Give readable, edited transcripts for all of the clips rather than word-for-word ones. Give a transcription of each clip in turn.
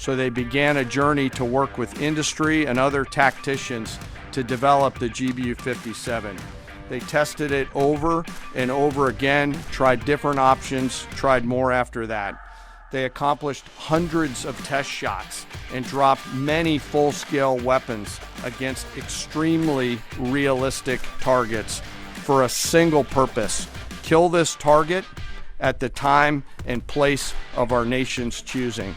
So they began a journey to work with industry and other tacticians to develop the GBU-57. They tested it over and over again, tried different options, tried more after that. They accomplished hundreds of test shots and dropped many full-scale weapons against extremely realistic targets for a single purpose: kill this target at the time and place of our nation's choosing.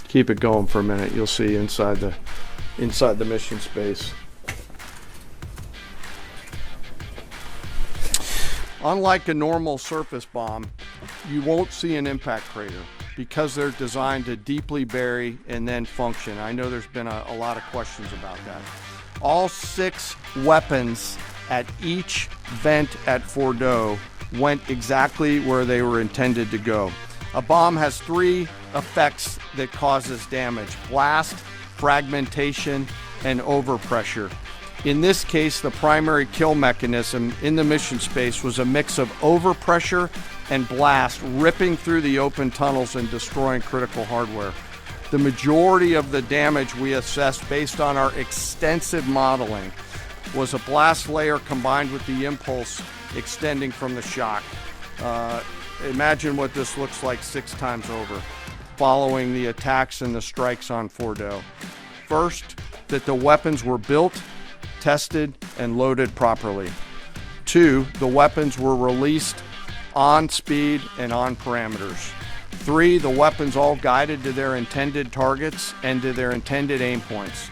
Keep it going for a minute. You'll see inside the mission space. Unlike a normal surface bomb, you won't see an impact crater because they're designed to deeply bury and then function. I know there's been a lot of questions about that. All 6 weapons at each vent at Fordo went exactly where they were intended to go. A bomb has 3 effects that causes damage: blast, fragmentation, and overpressure. In this case, the primary kill mechanism in the mission space was a mix of overpressure and blast, ripping through the open tunnels and destroying critical hardware. The majority of the damage we assessed based on our extensive modeling was a blast layer combined with the impulse extending from the shock. Imagine what this looks like 6 times over, following the attacks and the strikes on Fordo. First, that the weapons were built, tested, and loaded properly. 2, the weapons were released on speed and on parameters. 3, the weapons all guided to their intended targets and to their intended aim points.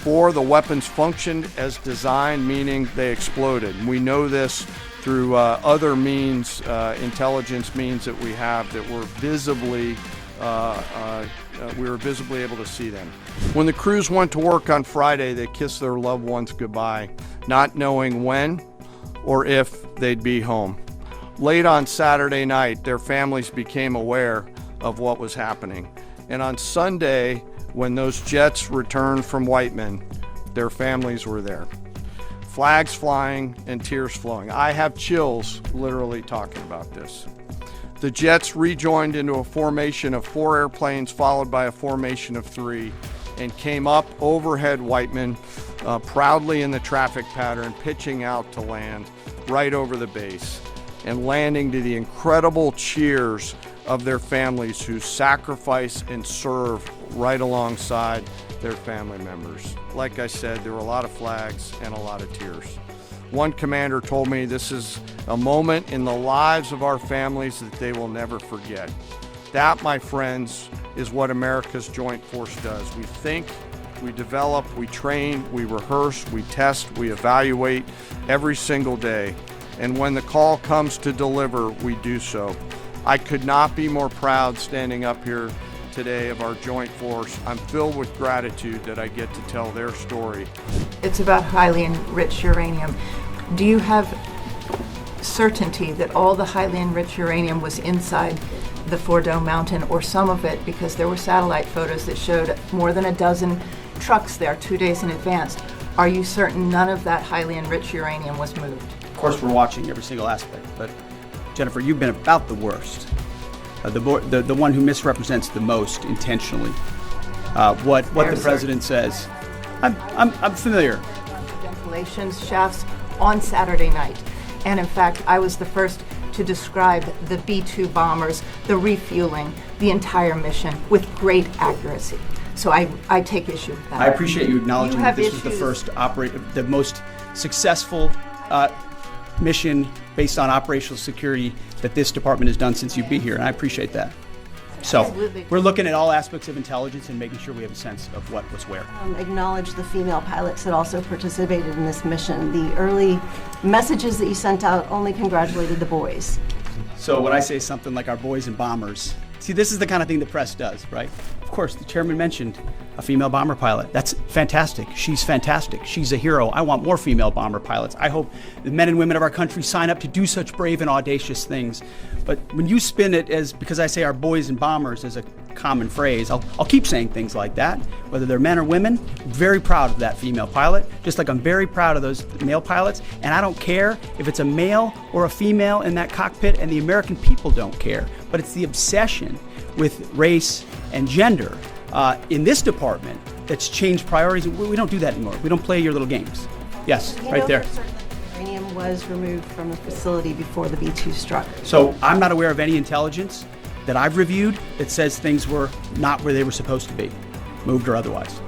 4, the weapons functioned as designed, meaning they exploded. We know this through other means, intelligence means that we have, that were visibly, we were visibly able to see them. When the crews went to work on Friday, they kissed their loved ones goodbye, not knowing when or if they'd be home. Late on Saturday night, their families became aware of what was happening. And on Sunday, when those jets returned from Whiteman, their families were there. Flags flying and tears flowing. I have chills literally talking about this. The jets rejoined into a formation of 4 airplanes followed by a formation of 3 and came up overhead Whiteman, proudly in the traffic pattern, pitching out to land right over the base and landing to the incredible cheers of their families who sacrifice and serve right alongside their family members. Like I said, there were a lot of flags and a lot of tears. One commander told me this is a moment in the lives of our families that they will never forget. That, my friends, is what America's Joint Force does. We think, we develop, we train, we rehearse, we test, we evaluate every single day. And when the call comes to deliver, we do so. I could not be more proud standing up here today of our Joint Force. I'm filled with gratitude that I get to tell their story. It's about highly enriched uranium. Do you have certainty that all the highly enriched uranium was inside the Fordo mountain, or some of it, because there were satellite photos that showed more than a dozen trucks there 2 days in advance? Are you certain none of that highly enriched uranium was moved? Of course, we're watching every single aspect, but Jennifer, you've been about the worst. The one who misrepresents the most intentionally. What the president says. I'm familiar. Ventilation shafts on Saturday night. And in fact, I was the first to describe the B-2 bombers, the refueling, the entire mission with great accuracy. So I take issue with that. I appreciate you acknowledging that this was the first the most successful mission based on operational security that this department has done since you've been here, and I appreciate that. So Absolutely. We're looking at all aspects of intelligence and making sure we have a sense of what was where. Acknowledge the female pilots that also participated in this mission. The early messages that you sent out only congratulated the boys. So when I say something like our boys and bombers, see, this is the kind of thing the press does, right? Of course, the chairman mentioned a female bomber pilot. That's fantastic. She's fantastic. She's a hero. I want more female bomber pilots. I hope the men and women of our country sign up to do such brave and audacious things. But when you spin it as, because I say our boys and bombers, as a common phrase. I'll keep saying things like that, whether they're men or women. Very proud of that female pilot, just like I'm very proud of those male pilots. And I don't care if it's a male or a female in that cockpit, and the American people don't care. But it's the obsession with race and gender in this department that's changed priorities. We don't do that anymore. We don't play your little games. Yes, You right know there. for certain that the uranium was removed from the facility before the B-2 struck. So I'm not aware of any intelligence that I've reviewed that says things were not where they were supposed to be, moved or otherwise.